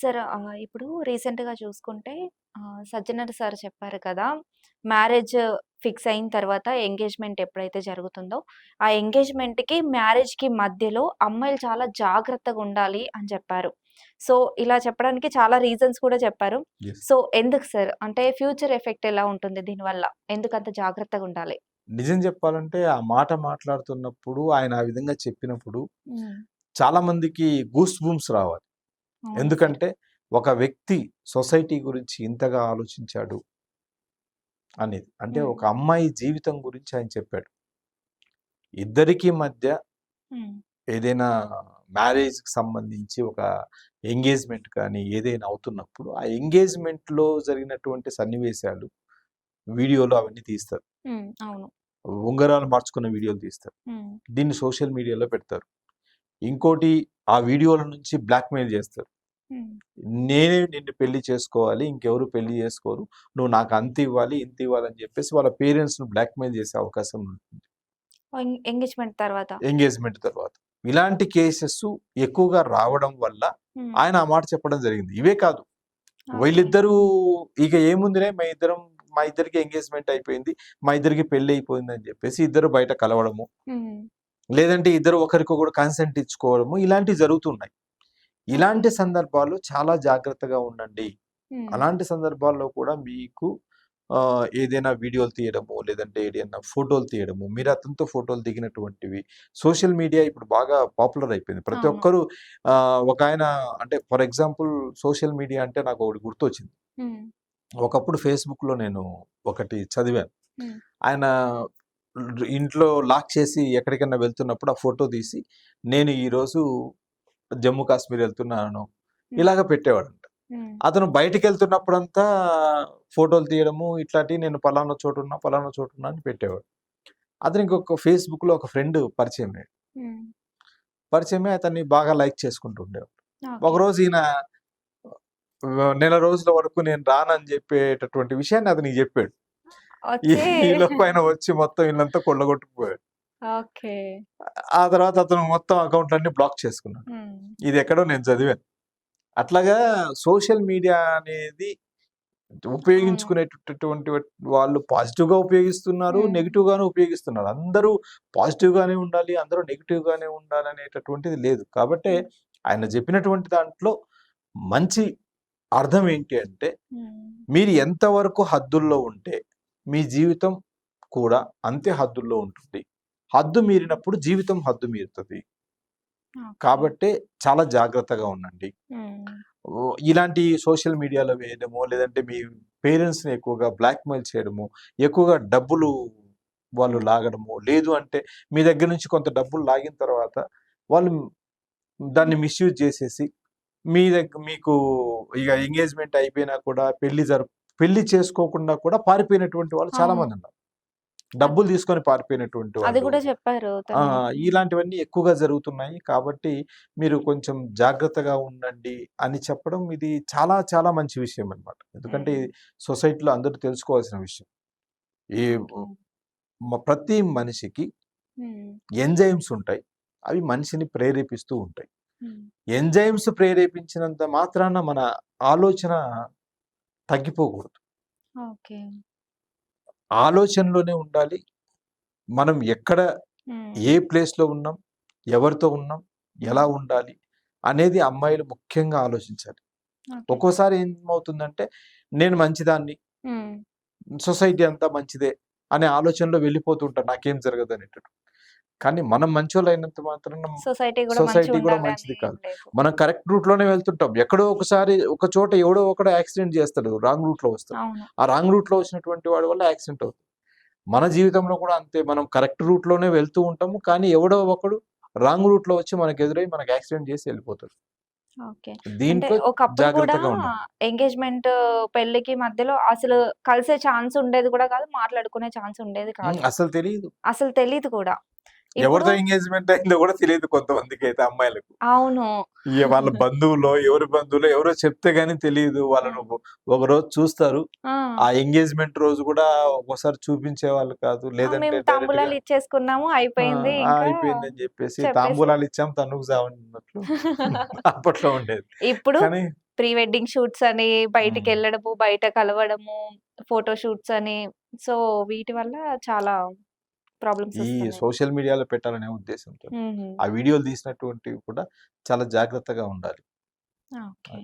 Sir ఇప్పుడు రీసెంట్‌గా చూసుకుంటే సజ్జనర్ సార్ చెప్పారు కదా! మ్యారేజ్ ఫిక్స్ అయిన తర్వాత ఎంగేజ్‌మెంట్ ఎప్పుడైతే జరుగుతుందో, ఆ ఎంగేజ్‌మెంట్‌కి, మ్యారేజ్‌కి మధ్యలో అమ్మాయిలు చాలా జాగ్రత్తగుండాలి అని చెప్పారు. సో, ఇలా చెప్పడానికి చాలా రీజన్స్ కూడా చెప్పారు. యెస్. సో, ఎందుకు సార్? అంటే ఫ్యూచర్ ఎఫెక్ట్ ఎలా ఉంటుంది దీనివల్ల? ఎందుకంత జాగ్రత్తగుండాలి? నిజం చెప్పాలంటే ఆ మాట మాట్లాడుతున్నప్పుడు ఆయన ఆ విధంగా చెప్పినప్పుడు హ్మ్. చాలా మందికి గూస్ బంప్స్ రావాలి. అవును సార్. ఎందుకంటే ఒక వ్యక్తి సొసైటీ గురించి ఇంతగా ఆలోచించాడు అనేది. అంటే హ్మ్. ఒక అమ్మాయి జీవితం గురించి ఆయన చెప్పాడు. ఇద్దరికీ మధ్య హ్మ్. ఏదైనా మ్యారేజ్‌కి సంబంధించి ఒక ఎంగేజ్‌మెంట్ కానీ ఏదైనా అవుతున్నప్పుడు ఆ ఎంగేజ్‌మెంట్‌లో జరిగినటువంటి సన్నివేశాలు, వీడియోలు అవన్నీ తీస్తారు. హ్మ్. అవును. ఉంగరాలు మార్చుకున్న వీడియోలు తీస్తారు. హ్మ్. దీన్ని సోషల్ మీడియాలో పెడతారు. ఇంకోటి ఆ వీడియోల నుంచి బ్లాక్‌మెయిల్ చేస్తారు. హ్మ్. నేనే నిన్ను పెళ్లి చేసుకోవాలి. ఇంకెవరు పెళ్లి చేసుకోరు. నువ్వు నాకు అంత ఇవ్వాలి, ఇంత ఇవ్వాలి అని చెప్పేసి వాళ్ళ పేరెంట్స్‌ని బ్లాక్‌మెయిల్ చేసే అవకాశం ఉంటుంది. ఎంగేజ్‌మెంట్ తర్వాత. ఎంగేజ్‌మెంట్ తర్వాత. ఇలాంటి కేసెస్ ఎక్కువగా రావడం వల్ల హ్మ్. ఆయన ఆ మాట చెప్పడం జరిగింది. ఇవే కాదు. ఓకే. వీళ్ళిద్దరూ ఇక ఏముందిలే మా ఇద్దరికి ఎంగేజ్‌మెంట్ అయిపోయింది. మా ఇద్దరికి పెళ్లి అయిపోయిందని చెప్పేసి ఇద్దరు బయట కలవడము. హ్మ్. లేదంటే ఇద్దరు ఒకరికొకరు కన్సెంట్ ఇచ్చుకోవడము ఇలాంటివి జరుగుతున్నాయి. ఓకే. ఇలాంటి సందర్భాల్లో చాలా జాగ్రత్తగా ఉండండి. హ్మ్. అలాంటి సందర్భాల్లో కూడా మీకు ఏదైనా వీడియోలు తీయడము, లేదంటే ఏదైనా ఫోటోలు తీయడము, మీరు అతనితో ఫోటోలు దిగినటువంటివి సోషల్ మీడియా ఇప్పుడు బాగా పాపులర్ అయిపోయింది. ప్రతి అవును. ఒక్కరు ఒకాయన అంటే ఫర్ ఎగ్జాంపుల్ సోషల్ మీడియా అంటే నాకొకటి గుర్తొచ్చింది. హ్మ్. ఒకప్పుడు ఫేస్‌బుక్‌లో నేను ఒకటి చదివాను. హ్మ్. ఆయన ఇంట్లో లాక్ చేసి ఎక్కడికన్నా వెళ్తున్నప్పుడు ఆ ఫోటో తీసి, నేను ఈరోజు జమ్మూ కాశ్మీర్ వెళ్తున్నాను. హ్మ్. ఇలాగ పెట్టేవాడంట. హ్మ్. అతను బయటికెళ్తున్నప్పుడంతా ఫోటోలు తీయడము, ఇట్లాంటియి నేను పలానా చోటున్నా అని పెట్టేవాడు. అతనికి ఒక ఫేస్‌బుక్‌లో ఒక ఫ్రెండ్ పరిచయమయ్యాడు. హ్మ్. పరిచయమై అతన్ని బాగా లైక్ చేసుకుంటూ ఉండేవాడు. ఓకే. ఒకరోజు ఈయన నెల రోజుల వరకు నేను రానని చెప్పేటటువంటి విషయాన్ని అతనికి జెప్పాడు. ఈ వచ్చి ఈలోపు ఆయన వచ్చి మొత్తం ఈళ్ళంతా కొల్లగొట్టుకుపోయాడు. ఓకే. ఆ తర్వాత అతను మొత్తం అకౌంట్‌లన్నీ బ్లాక్ చేసుకున్నాడు. హ్మ్. ఇదెక్కడో నేను చదివాను. అట్లాగా సోషల్ మీడియా అనేది అవును. ఉపయోగించుకునేటటువంటి వాళ్ళు పాజిటివ్‌గా ఉపయోగిస్తున్నారు. హ్మ్. నెగెటివ్‌గాను ఉపయోగిస్తున్నారు. అందరూ పాజిటివ్‌గానే ఉండాలి. అందరూ నెగెటివ్‌గానే ఉండాలనేటటువంటిది లేదు. కాబట్టే హ్మ్. ఆయన చెప్పినటువంటి దాంట్లో మంచి అర్థం ఏంటి అంటే, హ్మ్. మీరు ఎంతవరకు హద్దుల్లో ఉంటే, మీ జీవితం కూడా అంతే హద్దుల్లో ఉంటుంది. హద్దు మీరినప్పుడు జీవితం హద్దు మీరుతది. ఓకే. కాబట్టే చాలా జాగ్రత్తగా ఉండండి. హ్మ్. ఇలాంటి సోషల్ మీడియాలో వేయడమో, లేదంటే మీ పేరెంట్స్‌ని ఎక్కువగా బ్లాక్‌మెయిల్ చేయడమో, ఎక్కువగా డబ్బులు వాళ్ళు హ్మ్. లాగడమో, లేదు అంటే మీ దగ్గర నుంచి కొంత డబ్బులు లాగిన తర్వాత వాళ్ళు దాన్ని మిస్‌యూజ్ చేసేసి మీకు ఇగ ఎంగేజ్‌మెంట్ అయిపోయినా కూడా పెళ్లి చేసుకోకుండా కూడా పారిపోయినటువంటి వాళ్ళు చాలా అవును. మందున్నారు. అద్ డబ్బులు తీసుకొని పారిపోయినటువంటి అది వాళ్ళు. గూడా చెప్పారు ఆ! తను. హ్మ్. ఇలాంటివన్నీ ఎక్కువగా జరుగుతున్నాయి. కాబట్టి మీరు కొంచెం జాగ్రత్తగా ఉండండి అని చెప్పడం ఇది చాలా చాలా మంచి విషయం అన్నమాట. ఎందుకంటే హ్మ్. ఇది సొసైటీలో అందరూ తెలుసుకోవాల్సిన విషయం. ఈ ఓకే. ప్రతి మనిషికి హ్మ్. ఎంజైమ్స్ ఉంటాయి. అవి మనిషిని ప్రేరేపిస్తూ ఉంటాయి. హ్మ్. ఎంజైమ్స్ ప్రేరేపించినంత మాత్రాన మన ఆలోచన తగ్గిపోకూడదు. ఓకే. ఆలోచనలోనే ఉండాలి. మనం ఎక్కడ హ్మ్. ఏ ప్లేస్‌లో ఉన్నాం? ఎవరితో ఉన్నాం? ఎలా హ్మ్. ఉండాలి? అనేది అమ్మాయిలు ముఖ్యంగా ఆలోచించాలి. ఓకే. ఒక్కోసారి ఏమవుతుందంటే, నేను మంచిదాన్ని, హ్మ్. సొసైటీ అంతా మంచిదే అనే ఆలోచనలో వెళ్ళిపోతూ ఉంటారు. నాకేం జరగదనేటట్టు. కానీ మనం మంచోళ్ళయినంత మాత్రాన సొసైటీ గూడా సొసైటీ కూడా మంచిగుండాలి అని మంచిది ఏం కాదు. లేదు. మనం కరెక్ట్ రూట్‌లోనే వెళ్తుంటాం. ఎక్కడో ఒకసారి ఒక చోట ఎవడో ఒకడు యాక్సిడెంట్ చేస్తాడు. రాంగ్ రూట్‌లో వస్తాడు. అవును. ఆ రాంగ్ రూట్‌లో వచ్చినటువంటి వాడి వల్ల యాక్సిడెంట్ అవుతుంది. మన జీవితంలో కూడా అంతే. మనం కరెక్ట్ రూట్‌లోనే వెళ్తూ ఉంటాము. కానీ ఎవడో ఒకడు రాంగ్ రూట్‌లో వచ్చి మనకెదురై మనకు యాక్సిడెంట్ చేసి ఎళ్ళిపోతాడు. ఓకే. అంటే దీంట్లో ఒకప్పుడు గూడా జాగ్రత్తగా ఉండండి. ఎంగేజ్‌మెంట్, పెళ్ళికి మధ్యలో అసలు కలిసే ఛాన్స్ ఉండేది గూడా కాదు. మాట్లాడుకునే ఛాన్స్ ఉండేది కాదు. అసలు తెలీదు. అసలు తెలీదు కూడా. ఇప్పుడు ఎవరితో ఎంగేజ్‌మెంట్ అయిందో కూడా తెలీదు కొంతమందికైతే అమ్మాయిలకు. అవును. వాళ్ళ బంధువులో, ఎవరి బంధువులో ఎవరో చెప్తే గాని తెలీదు. వాళ్ళను హ్మ్. ఒకరోజు చూస్తారు. ఆ! ఆ ఎంగేజ్‌మెంట్ రోజు కూడా ఒక్కోసారి చూపించేవాళ్ళు కాదు. లేదంటే మేము డైరెక్ట్‌గా తాంబూలాలు ఇచ్చేసుకున్నాము. ఆ! అయిపోయింది. ఇంకా అయిపోయిందని జెప్పేసి చెప్పేసి తాంబూలాలిచ్చాం తన్నుకు సావన్నట్లు అప్పట్లో ఉండేది. ఇప్పుడు కానీ ప్రీ వెడ్డింగ్ షూట్స్ అని హ్మ్. బయటికెళ్ళడము, బయట కలవడము, ఫోటో షూట్స్ అని. సో, వీటి వల్ల చాలా ప్రాబ్లమ్స్ ఈ వస్తున్నాయి. సోషల్ మీడియాలో పెట్టాలనే ఉద్దేశంతోని. హుహు. ఆ వీడియోలు తీసినటువంటివి కూడా చాలా జాగ్రత్తగా ఉండాలి. ఓకే.